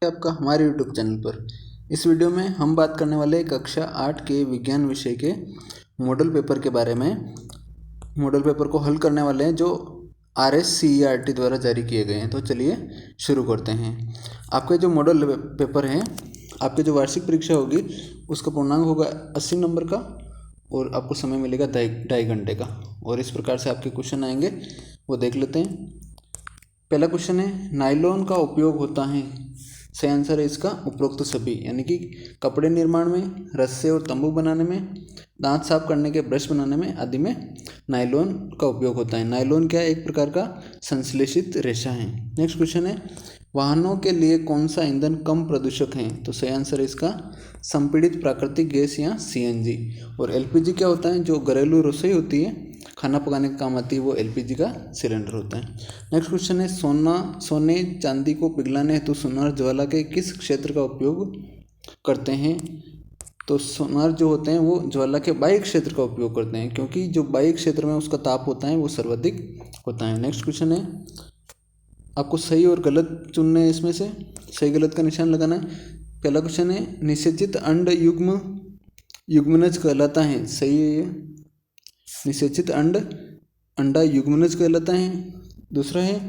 आपका हमारे YouTube channel पर। इस वीडियो में हम बात करने वाले कक्षा 8 के विज्ञान विषय के मॉडल पेपर के बारे में। मॉडल पेपर को हल करने वाले हैं जो RSCERT द्वारा जारी किए गए हैं। तो चलिए शुरू करते हैं। आपके जो मॉडल पेपर हैं, आपके जो वार्षिक परीक्षा होगी उसका पूर्णांक होगा 80 नंबर का और आपको समय मिलेगा 2.5 घंटे का। और इस प्रकार से आपके क्वेश्चन आएंगे, वो देख लेते हैं। पहला क्वेश्चन है, नायलॉन का उपयोग होता है। सही आंसर है इसका उपरोक्त सभी, यानी कि कपड़े निर्माण में, रस्से और तंबू बनाने में, दांत साफ करने के ब्रश बनाने में आदि में नायलॉन का उपयोग होता है। नायलॉन क्या है? एक प्रकार का संश्लेषित रेशा है। नेक्स्ट क्वेश्चन है, वाहनों के लिए कौन सा ईंधन कम प्रदूषक है? तो सही आंसर है इसका संपीड़ित प्राकृतिक गैस या CNG। और LPG क्या होता है? जो घरेलू रसोई होती है, खाना पकाने का काम आती है, वो LPG का सिलेंडर होता है। नेक्स्ट क्वेश्चन है, सोने चांदी को पिघलाने हेतु सोनार ज्वाला के किस क्षेत्र का उपयोग करते हैं? तो सोनार जो होते हैं वो ज्वाला के बाह्य क्षेत्र का उपयोग करते हैं, क्योंकि जो बाह्य क्षेत्र में उसका ताप होता है वो सर्वाधिक होता है। नेक्स्ट क्वेश्चन है, आपको सही और गलत चुनना है, इसमें से सही गलत का निशान लगाना है। पहला क्वेश्चन है, निषेचित अंड युग्मनज कहलाता है। सही है ये, निषेचित अंडा युग्मनज कहलाता है। दूसरा है,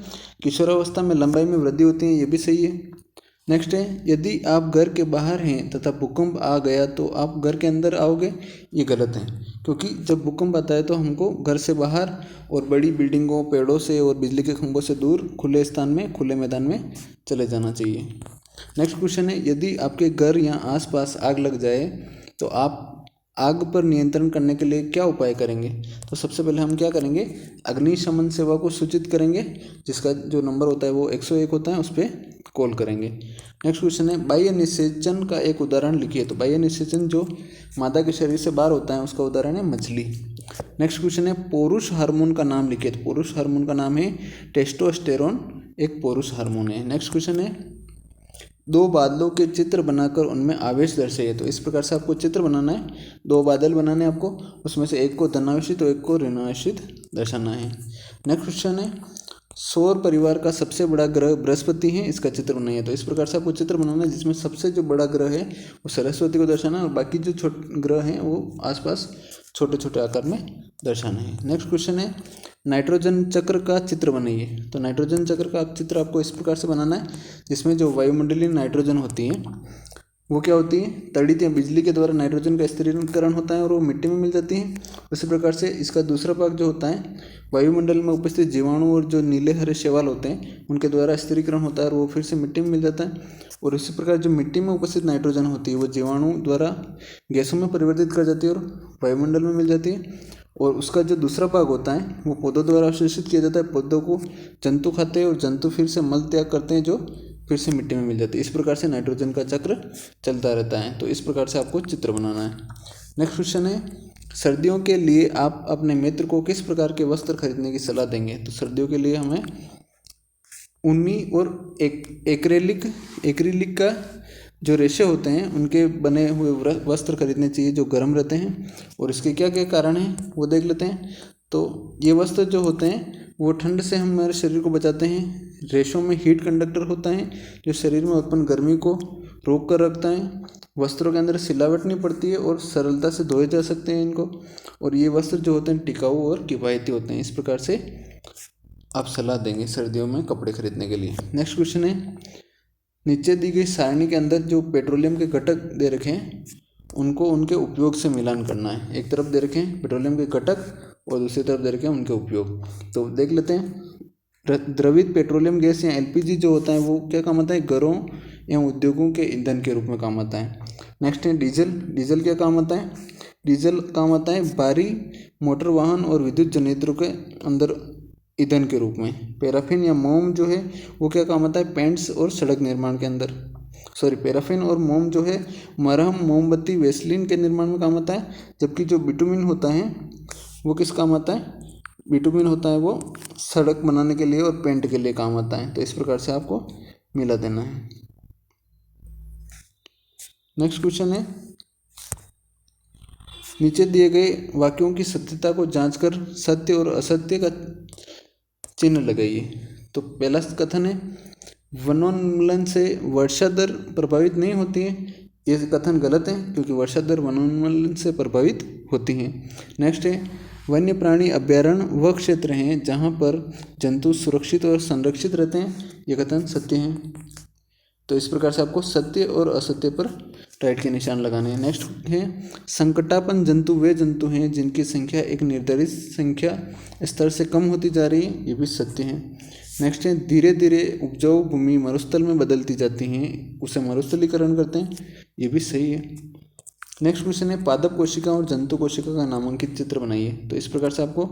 किशोरावस्था में लंबाई में वृद्धि होती है। ये भी सही है। नेक्स्ट है, यदि आप घर के बाहर हैं तथा भूकंप आ गया तो आप घर के अंदर आओगे। ये गलत है, क्योंकि जब भूकंप आता है तो हमको घर से बाहर और बड़ी बिल्डिंगों, पेड़ों से और बिजली के खंभों से दूर खुले स्थान में, खुले मैदान में चले जाना चाहिए। नेक्स्ट क्वेश्चन है, यदि आपके घर या आसपास आग लग जाए तो आप आग पर नियंत्रण करने के लिए क्या उपाय करेंगे? तो सबसे पहले हम क्या करेंगे? अग्निशमन सेवा को सूचित करेंगे, जिसका जो नंबर होता है वो 101 होता है, उस पर कॉल करेंगे। नेक्स्ट क्वेश्चन है, बाह्य निषेचन का एक उदाहरण लिखिए। तो बाह्य निषेचन जो मादा के शरीर से बाहर होता है उसका उदाहरण है मछली। नेक्स्ट क्वेश्चन है, पुरुष हार्मोन का नाम लिखिए। तो पुरुष हार्मोन का नाम है टेस्टोस्टेरोन, एक पुरुष हार्मोन है। नेक्स्ट क्वेश्चन है, दो बादलों के चित्र बनाकर उनमें आवेश दर्शाइए। तो इस प्रकार से आपको चित्र बनाना है, दो बादल बनाने हैं आपको, उसमें से एक को धनावेशित और एक को ऋणावेशित दर्शाना है। नेक्स्ट क्वेश्चन है, सौर परिवार का सबसे बड़ा ग्रह बृहस्पति है, इसका चित्र बनाइए। तो इस प्रकार से आपको चित्र बनाना है, जिसमें सबसे जो बड़ा ग्रह है वो सरस्वती को दर्शाना है और बाकी जो छोटे ग्रह हैं वो आसपास छोटे छोटे आकार में दर्शाना है। नेक्स्ट क्वेश्चन है, नाइट्रोजन चक्र का चित्र बनाइए। तो नाइट्रोजन चक्र का चित्र आपको इस प्रकार से बनाना है, जिसमें जो वायुमंडलीय नाइट्रोजन होती है वो क्या होती है? तड़ित या बिजली के द्वारा नाइट्रोजन का स्थिरीकरण होता है और वो मिट्टी में मिल जाती है। उसी प्रकार से इसका दूसरा भाग जो होता है, वायुमंडल में उपस्थित जीवाणु और जो नीले हरे शैवाल होते हैं उनके द्वारा स्थिरीकरण होता है और वो फिर से मिट्टी में मिल जाता है। और इसी प्रकार जो मिट्टी में उपस्थित नाइट्रोजन होती है वो जीवाणु द्वारा गैसों में परिवर्तित कर जाती है और वायुमंडल में मिल जाती है। और उसका जो दूसरा भाग होता है वो पौधों द्वारा अवशोषित किया जाता है। पौधों को जंतु खाते हैं और जंतु फिर से मल त्याग करते हैं, जो फिर से मिट्टी में मिल जाती है। इस प्रकार से नाइट्रोजन का चक्र चलता रहता है। तो इस प्रकार से आपको चित्र बनाना है। नेक्स्ट क्वेश्चन है, सर्दियों के लिए आप अपने मित्र को किस प्रकार के वस्त्र खरीदने की सलाह देंगे? तो सर्दियों के लिए हमें ऊनी और एक्रिलिक का जो रेशे होते हैं उनके बने हुए वस्त्र खरीदने चाहिए, जो गर्म रहते हैं। और इसके क्या क्या कारण हैं वो देख लेते हैं। तो ये वस्त्र जो होते हैं वो ठंड से हमारे शरीर को बचाते हैं। रेशों में हीट कंडक्टर होता है जो शरीर में उत्पन्न गर्मी को रोक कर रखता है। वस्त्रों के अंदर सिलावट नहीं पड़ती है और सरलता से धोए जा सकते हैं इनको। और ये वस्त्र जो होते हैं टिकाऊ और किफ़ायती होते हैं। इस प्रकार से आप सलाह देंगे सर्दियों में कपड़े खरीदने के लिए। नेक्स्ट क्वेश्चन है, नीचे दी गई सारणी के अंदर जो पेट्रोलियम के घटक दे रखे हैं उनको उनके उपयोग से मिलान करना है। एक तरफ दे रखे हैं पेट्रोलियम के घटक और दूसरी तरफ दे रखे हैं उनके उपयोग। तो देख लेते हैं। द्रवित पेट्रोलियम गैस या LPG जो होता है वो क्या काम आता है? घरों एवं उद्योगों के ईंधन के रूप में काम आता है। नेक्स्ट है डीजल क्या काम आता है? डीजल काम आता है भारी मोटर वाहन और विद्युत जनरेटरों के अंदर ईंधन के रूप में। पैराफिन या मोम जो है वो क्या काम आता है? पेंट्स और सड़क निर्माण के अंदर। पैराफिन और मोम जो है मरहम, मोमबत्ती, वेसलिन के निर्माण में काम आता है। जबकि जो बिटुमिन होता है वो किस काम आता है? बिटुमिन होता है वो सड़क बनाने के लिए और पेंट के लिए काम आता है। तो इस प्रकार से आपको मिला देना है। नेक्स्ट क्वेश्चन है, नीचे दिए गए वाक्यों की सत्यता को जांचकर सत्य और असत्य का चिन्ह लगाइए। तो पहला कथन है, वनोन्मूलन से वर्षा दर प्रभावित नहीं होती है, ये कथन गलत है क्योंकि वर्षा दर वनोन्मूलन से प्रभावित होती है। नेक्स्ट है वन्य प्राणी अभ्यारण्य वह क्षेत्र हैं जहाँ पर जंतु सुरक्षित और संरक्षित रहते हैं, ये कथन सत्य है। तो इस प्रकार से आपको सत्य और असत्य पर राइट के निशान लगाने हैं। नेक्स्ट है संकटापन्न जंतु वे जंतु हैं जिनकी संख्या एक निर्धारित संख्या स्तर से कम होती जा रही है, ये भी सत्य है। नेक्स्ट है धीरे धीरे उपजाऊ भूमि मरुस्थल में बदलती जाती हैं, उसे मरुस्थलीकरण करते हैं, ये भी सही है। नेक्स्ट क्वेश्चन है पादप कोशिका और जंतु कोशिका का नामांकित चित्र बनाइए। तो इस प्रकार से आपको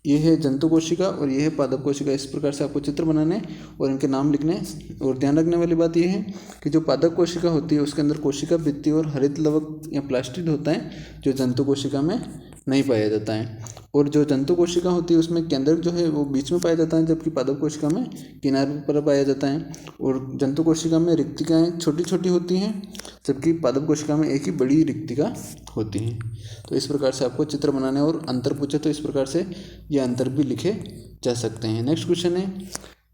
ये है जंतु कोशिका और ये है पादप कोशिका, इस प्रकार से आपको चित्र बनाने और इनके नाम लिखने। और ध्यान रखने वाली बात यह है कि जो पादप कोशिका होती है उसके अंदर कोशिका भित्ति और हरित लवक या प्लास्टिड होता है, जो जंतु कोशिका में नहीं पाया जाता है। और जो जंतु कोशिका होती है उसमें केंद्रक जो है वो बीच में पाया जाता है, जबकि पादप कोशिका में किनारे पर पाया जाता है। और जंतु कोशिका में रिक्तिकाएँ छोटी छोटी होती हैं, जबकि पादप कोशिका में एक ही बड़ी रिक्तिका होती है। तो इस प्रकार से आपको चित्र बनाने और अंतर पूछे तो इस प्रकार से ये अंतर भी लिखे जा सकते हैं। नेक्स्ट क्वेश्चन है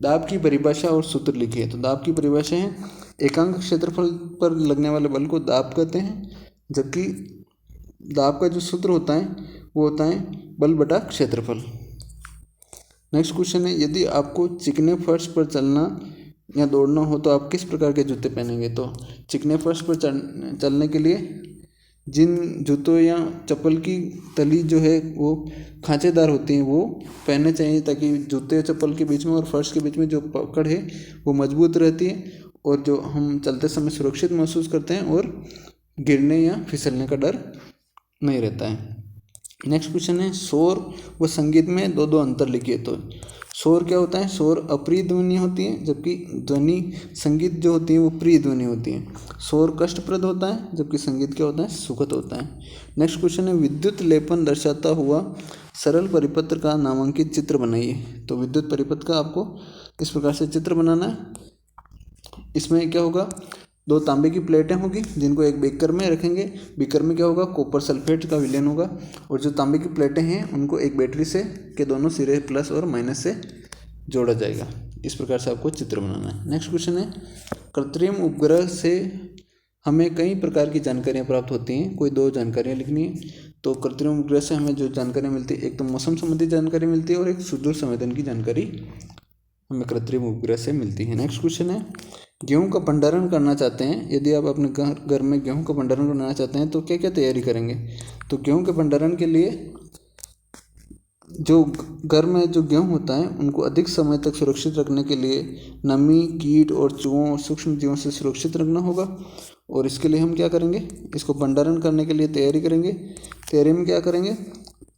दाब की परिभाषा और सूत्र लिखिए। तो दाब की परिभाषा है एकांक क्षेत्रफल पर लगने वाले बल को दाब कहते हैं, जबकि दाब का जो सूत्र होता है वो होता है बल बटा क्षेत्रफल। नेक्स्ट क्वेश्चन है यदि आपको चिकने फर्श पर चलना या दौड़ना हो तो आप किस प्रकार के जूते पहनेंगे। तो चिकने फर्श पर चलने के लिए जिन जूतों या चप्पल की तली जो है वो खांचेदार होती हैं वो पहनने चाहिए, ताकि जूते चप्पल के बीच में और फर्श के बीच में जो पकड़ है वो मजबूत रहती है और जो हम चलते समय सुरक्षित महसूस करते हैं और गिरने या फिसलने का डर नहीं रहता है। नेक्स्ट क्वेश्चन है शोर व संगीत में दो दो अंतर लिखिए। तो शोर क्या होता है, शोर अप्रिय ध्वनि होती है, जबकि ध्वनि संगीत जो होती है वो प्रिय ध्वनि होती है। शोर कष्टप्रद होता है, जबकि संगीत क्या होता है, सुखद होता है। नेक्स्ट क्वेश्चन है विद्युत लेपन दर्शाता हुआ सरल परिपत्र का नामांकित चित्र बनाइए। तो विद्युत परिपत्र का आपको इस प्रकार से चित्र बनाना है। इसमें क्या होगा, दो तांबे की प्लेटें होगी जिनको एक बीकर में रखेंगे। बीकर में क्या होगा, कॉपर सल्फेट का विलयन होगा और जो तांबे की प्लेटें हैं उनको एक बैटरी से के दोनों सिरे प्लस और माइनस से जोड़ा जाएगा। इस प्रकार से आपको चित्र बनाना है। नेक्स्ट क्वेश्चन है कृत्रिम उपग्रह से हमें कई प्रकार की जानकारियाँ प्राप्त होती हैं, कोई दो जानकारियाँ लिखनी है। तो कृत्रिम उपग्रह से हमें जो जानकारियाँ मिलती है, एक तो मौसम संबंधी जानकारी मिलती है और एक सुदूर संवेदन की जानकारी हमें कृत्रिम उपग्रह से मिलती है। नेक्स्ट क्वेश्चन है गेहूं का भंडारण करना चाहते हैं, यदि आप अपने घर में गेहूं का भंडारण करना चाहते हैं तो क्या क्या तैयारी करेंगे। तो गेहूं के भंडारण के लिए जो घर में जो गेहूं होता है उनको अधिक समय तक सुरक्षित रखने के लिए नमी, कीट और चूहों और सूक्ष्म जीवों से सुरक्षित रखना होगा। और इसके लिए हम क्या करेंगे, इसको भंडारण करने के लिए तैयारी करेंगे। तैयारी में क्या करेंगे,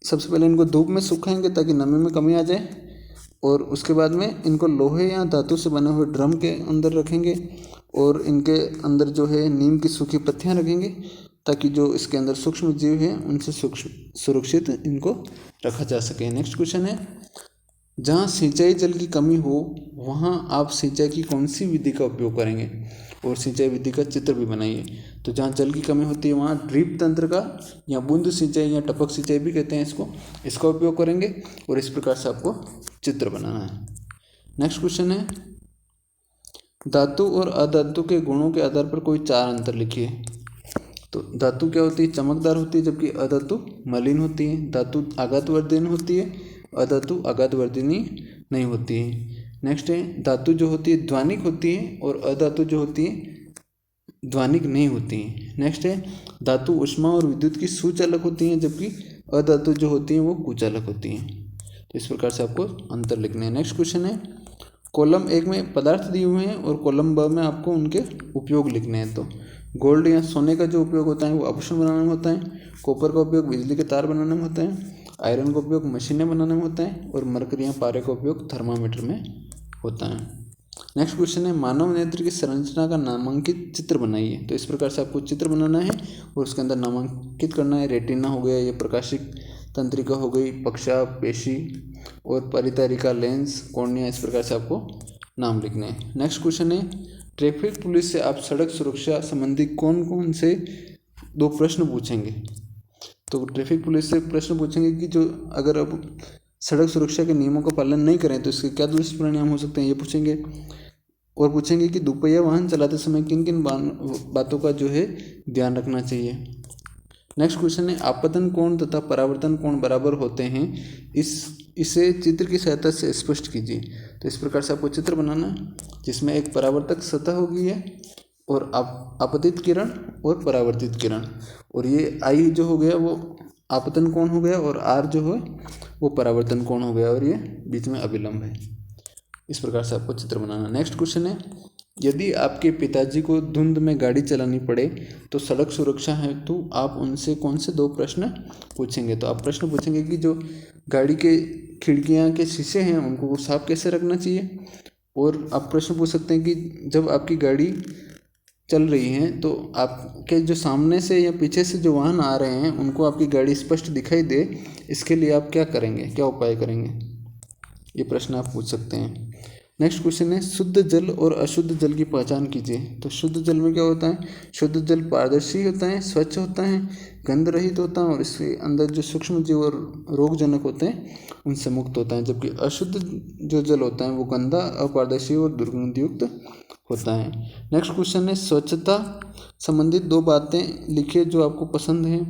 सबसे पहले इनको धूप में सुखाएंगे ताकि नमी में कमी आ जाए, और उसके बाद में इनको लोहे या धातु से बने हुए ड्रम के अंदर रखेंगे और इनके अंदर जो है नीम की सूखी पत्तियां रखेंगे ताकि जो इसके अंदर सूक्ष्म जीव हैं उनसे सुरक्षित इनको रखा जा सके। नेक्स्ट क्वेश्चन है जहाँ सिंचाई जल की कमी हो वहाँ आप सिंचाई की कौन सी विधि का उपयोग करेंगे, और सिंचाई विधि का चित्र भी बनाइए। तो जहाँ जल की कमी होती है वहाँ ड्रिप तंत्र का या बूंद सिंचाई या टपक सिंचाई भी कहते हैं इसका उपयोग करेंगे और इस प्रकार से आपको चित्र बनाना है। नेक्स्ट क्वेश्चन है धातु और अधातु के गुणों के आधार पर कोई चार अंतर लिखिए। तो धातु क्या होती है, चमकदार होती है, जबकि अधातु मलिन होती है। धातु आघातवर्धनी होती है, अधातु आघातवर्धनी नहीं होती है। नेक्स्ट है धातु जो होती है ध्वनिक होती है और अधातु जो होती है ध्वनिक नहीं होती है। नेक्स्ट है धातु ऊष्मा और विद्युत की सुचालक होती हैं, जबकि अधातु जो होती हैं वो कुचालक होती हैं। तो इस प्रकार से आपको अंतर लिखने हैं। नेक्स्ट क्वेश्चन है कॉलम 1 में पदार्थ दिए हुए हैं और कॉलम 2 में आपको उनके उपयोग लिखने हैं। तो गोल्ड या सोने का जो उपयोग होता है वो आभूषण बनाने में होता है, कॉपर का उपयोग बिजली के तार बनाने में होता है, आयरन का उपयोग मशीनें बनाने में होता है और मरकरी या पारे का उपयोग थर्मामीटर में होता है। नेक्स्ट क्वेश्चन है मानव नेत्र की संरचना का नामांकित चित्र बनाइए। तो इस प्रकार से आपको चित्र बनाना है और उसके अंदर नामांकित करना है। रेटिना हो गया, ये प्रकाशिक तंत्रिका हो गई, पक्षा, पेशी और परितारिका, लेंस, कॉर्निया, इस प्रकार से आपको नाम लिखने हैं। नेक्स्ट क्वेश्चन है ट्रैफिक पुलिस से आप सड़क सुरक्षा संबंधी कौन कौन से दो प्रश्न पूछेंगे। तो ट्रैफिक पुलिस से प्रश्न पूछेंगे कि जो अगर आप सड़क सुरक्षा के नियमों का पालन नहीं करें तो इसके क्या दुष्परिणाम हो सकते हैं, ये पूछेंगे। और पूछेंगे कि दोपहिया वाहन चलाते समय किन किन बातों का जो है ध्यान रखना चाहिए। नेक्स्ट क्वेश्चन है आपतन कोण तथा परावर्तन कोण बराबर होते हैं, इसे चित्र की सहायता से स्पष्ट कीजिए। तो इस प्रकार से आपको चित्र बनाना है जिसमें एक परावर्तक सतह होगी है और आपतित किरण और परावर्तित किरण, और ये आई जो हो गया वो आपतन कोण हो गया और आर जो है वो परावर्तन कोण हो गया और ये बीच में अभिलंब है। इस प्रकार से आपको चित्र बनाना। नेक्स्ट क्वेश्चन है यदि आपके पिताजी को धुंध में गाड़ी चलानी पड़े तो सड़क सुरक्षा हेतु तो आप उनसे कौन से 2 प्रश्न पूछेंगे। तो आप प्रश्न पूछेंगे कि जो गाड़ी के खिड़कियां के शीशे हैं उनको साफ कैसे रखना चाहिए, और आप प्रश्न पूछ सकते हैं कि जब आपकी गाड़ी चल रही है तो आपके जो सामने से या पीछे से जो वाहन आ रहे हैं उनको आपकी गाड़ी स्पष्ट दिखाई दे, इसके लिए आप क्या करेंगे, क्या उपाय करेंगे, ये प्रश्न आप पूछ सकते हैं। नेक्स्ट क्वेश्चन है शुद्ध जल और अशुद्ध जल की पहचान कीजिए। तो शुद्ध जल में क्या होता है, शुद्ध जल पारदर्शी होता है, स्वच्छ होता है, गंध रहित होता है और इसके अंदर जो सूक्ष्म जीव और रोगजनक होते हैं उनसे मुक्त होता है, जबकि अशुद्ध जो जल होता है वो गंदा, अपारदर्शी और दुर्गंधयुक्त होता है। नेक्स्ट क्वेश्चन है स्वच्छता संबंधित 2 बातें लिखिए जो आपको पसंद हैं।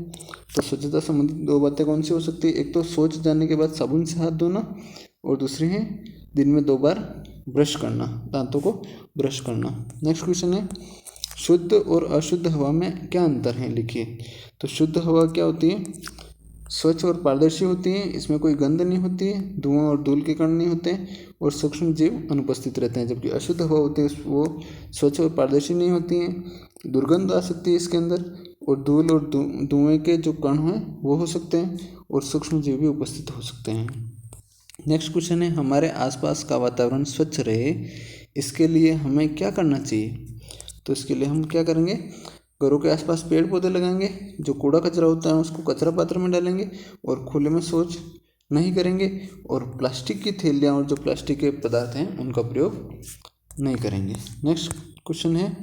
तो स्वच्छता संबंधित 2 बातें कौन सी हो सकती है, एक तो शौच जाने के बाद साबुन से हाथ धोना और दूसरी है दिन में 2 बार ब्रश करना, दांतों को ब्रश करना। नेक्स्ट क्वेश्चन है शुद्ध और अशुद्ध हवा में क्या अंतर है, लिखिए। तो शुद्ध हवा क्या होती है, स्वच्छ और पारदर्शी होती है, इसमें कोई गंध नहीं होती है, धुआं और धूल के कण नहीं होते हैं और सूक्ष्म जीव अनुपस्थित रहते हैं। जबकि अशुद्ध हवा होती है वो स्वच्छ और पारदर्शी नहीं होती हैं, दुर्गंध आ सकती है इसके अंदर और धूल और धुएं के जो कण हैं वो हो सकते हैं और सूक्ष्म जीव भी उपस्थित हो सकते हैं। नेक्स्ट क्वेश्चन है हमारे आसपास का वातावरण स्वच्छ रहे इसके लिए हमें क्या करना चाहिए। तो इसके लिए हम क्या करेंगे, घरों के आसपास पेड़ पौधे लगाएंगे, जो कूड़ा कचरा होता है उसको कचरा पात्र में डालेंगे और खुले में शौच नहीं करेंगे और प्लास्टिक की थैलियाँ और जो प्लास्टिक के पदार्थ हैं उनका प्रयोग नहीं करेंगे। नेक्स्ट क्वेश्चन है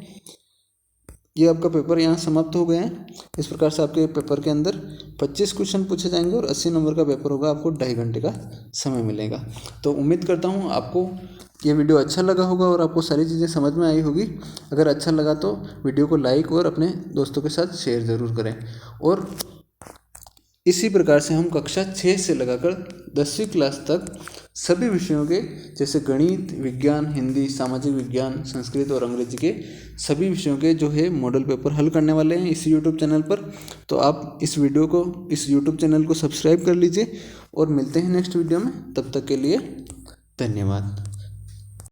ये आपका पेपर यहाँ समाप्त हो गया है। इस प्रकार से आपके पेपर के अंदर 25 क्वेश्चन पूछे जाएंगे और 80 नंबर का पेपर होगा, आपको 2.5 घंटे का समय मिलेगा। तो उम्मीद करता हूँ आपको ये वीडियो अच्छा लगा होगा और आपको सारी चीज़ें समझ में आई होगी। अगर अच्छा लगा तो वीडियो को लाइक और अपने दोस्तों के साथ शेयर ज़रूर करें। और इसी प्रकार से हम कक्षा 6 से लगाकर 10वीं क्लास तक सभी विषयों के जैसे गणित, विज्ञान, हिंदी, सामाजिक विज्ञान, संस्कृत और अंग्रेजी के सभी विषयों के जो है मॉडल पेपर हल करने वाले हैं इस यूट्यूब चैनल पर। तो आप इस यूट्यूब चैनल को सब्सक्राइब कर लीजिए और मिलते हैं नेक्स्ट वीडियो में। तब तक के लिए धन्यवाद।